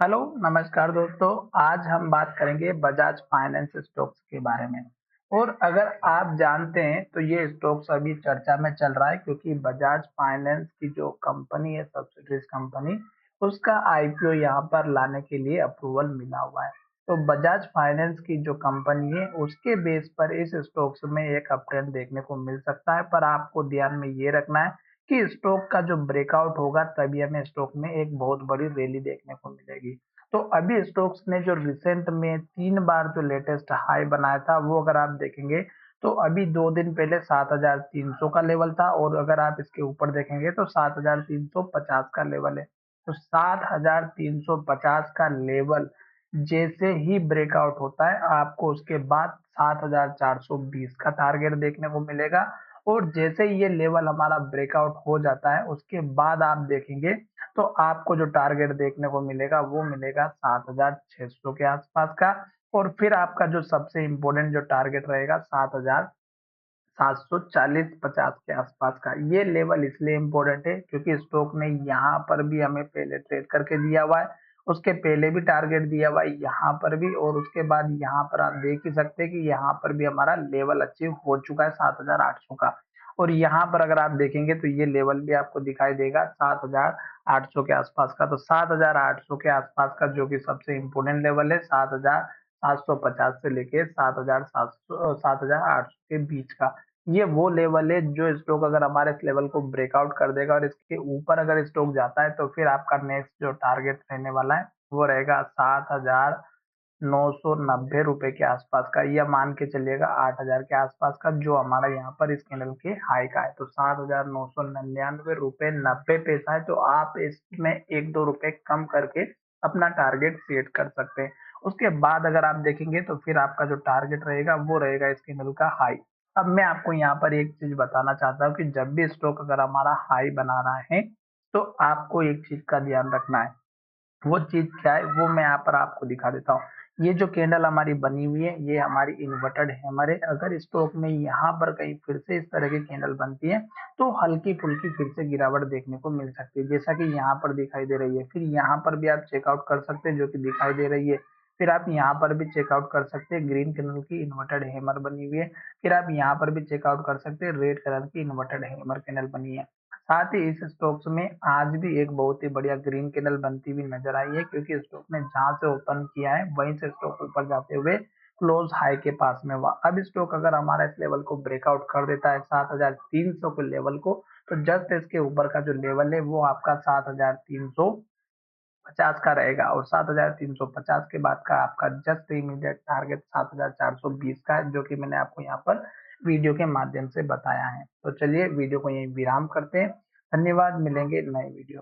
Hello, नमस्कार दोस्तों। आज हम बात करेंगे बजाज फाइनेंस स्टॉक्स के बारे में। और अगर आप जानते हैं तो ये स्टॉक्स अभी चर्चा में चल रहा है क्योंकि बजाज फाइनेंस की जो कंपनी है, सब्सिडीज कंपनी, उसका आईपीओ यहाँ पर लाने के लिए अप्रूवल मिला हुआ है। तो बजाज फाइनेंस की जो कंपनी है उसके बेस पर इस स्टॉक्स में एक अपट्रेंड देखने को मिल सकता है, पर आपको ध्यान में ये रखना है कि स्टॉक का जो ब्रेकआउट होगा तभी हमें स्टॉक में एक बहुत बड़ी रैली देखने को मिलेगी। तो अभी स्टॉक्स ने जो रिसेंट में 3 बार जो लेटेस्ट हाई बनाया था वो अगर आप देखेंगे तो अभी 2 दिन पहले 7300 का लेवल था, और अगर आप इसके ऊपर देखेंगे तो 7350 का लेवल है। तो 7350 का लेवल जैसे ही ब्रेकआउट होता है आपको उसके बाद 7420 का टारगेट देखने को मिलेगा। और जैसे ही ये लेवल हमारा ब्रेकआउट हो जाता है उसके बाद आप देखेंगे तो आपको जो टारगेट देखने को मिलेगा वो मिलेगा 7600 के आसपास का। और फिर आपका जो सबसे इम्पोर्टेंट जो टारगेट रहेगा 7740-50 के आसपास का। ये लेवल इसलिए इम्पोर्टेंट है क्योंकि स्टॉक ने यहाँ पर भी हमें पहले ट्रेड करके दिया हुआ है, उसके पहले भी टारगेट दिया हुआ है यहाँ पर भी, और उसके बाद यहाँ पर आप देख ही सकते हैं कि यहाँ पर भी हमारा लेवल अचीव हो चुका है 7800 का। और यहाँ पर अगर आप देखेंगे तो ये लेवल भी आपको दिखाई देगा 7800 के आसपास का। तो 7800 के आसपास का जो कि सबसे इम्पोर्टेंट लेवल है, 7750 से लेके 7800 के बीच का, ये वो लेवल है जो स्टॉक अगर हमारे इस लेवल को ब्रेकआउट कर देगा और इसके ऊपर अगर स्टॉक जाता है तो फिर आपका नेक्स्ट जो टारगेट रहने वाला है वो रहेगा 7990 रुपए के आसपास का, या मान के चलिएगा 8000 के आसपास का, जो हमारा यहाँ पर इस कैंडल के हाई का है। तो 7999 रुपए 90 पैसा है। तो आप इसमें 1-2 रुपए कम करके अपना टारगेट सेट कर सकते हैं। उसके बाद अगर आप देखेंगे तो फिर आपका जो टारगेट रहेगा वो रहेगा इस कैंडल का हाई। अब मैं आपको यहाँ पर एक चीज बताना चाहता हूँ कि जब भी स्टॉक अगर हमारा हाई बना रहा है तो आपको एक चीज का ध्यान रखना है। वो चीज क्या है वो मैं यहाँ पर आपको दिखा देता हूँ। ये जो कैंडल हमारी बनी हुई है ये हमारी इन्वर्टेड है। हमारे अगर स्टॉक में यहाँ पर कहीं फिर से इस तरह की कैंडल बनती है तो हल्की फुल्की फिर से गिरावट देखने को मिल सकती है, जैसा कि यहाँ पर दिखाई दे रही है। फिर यहाँ पर भी आप चेकआउट कर सकते हैं जो कि दिखाई दे रही है। फिर आप यहाँ पर भी चेकआउट कर सकते हैं, ग्रीन कलर की इन्वर्टेड हैमर बनी हुई है। फिर आप यहाँ पर भी चेकआउट कर सकते हैं, रेड कलर की इन्वर्टेड हैमर कैंडल बनी है। साथ ही इस स्टॉक्स में आज भी एक बहुत ही बढ़िया ग्रीन कैंडल बनती हुई नजर आई है, क्योंकि स्टॉक ने जहां से ओपन किया है वहीं से स्टॉक ऊपर जाते हुए क्लोज हाई के पास में हुआ। अब स्टॉक अगर हमारा इस लेवल को ब्रेकआउट कर देता है 7300 के लेवल को, तो जस्ट इसके ऊपर का जो लेवल है वो आपका 7350 का रहेगा, और 7350 के बाद का आपका जस्ट इमीडिएट टारगेट 7420 का है, जो कि मैंने आपको यहाँ पर वीडियो के माध्यम से बताया है। तो चलिए वीडियो को यहीं विराम करते हैं। धन्यवाद, मिलेंगे नए वीडियो।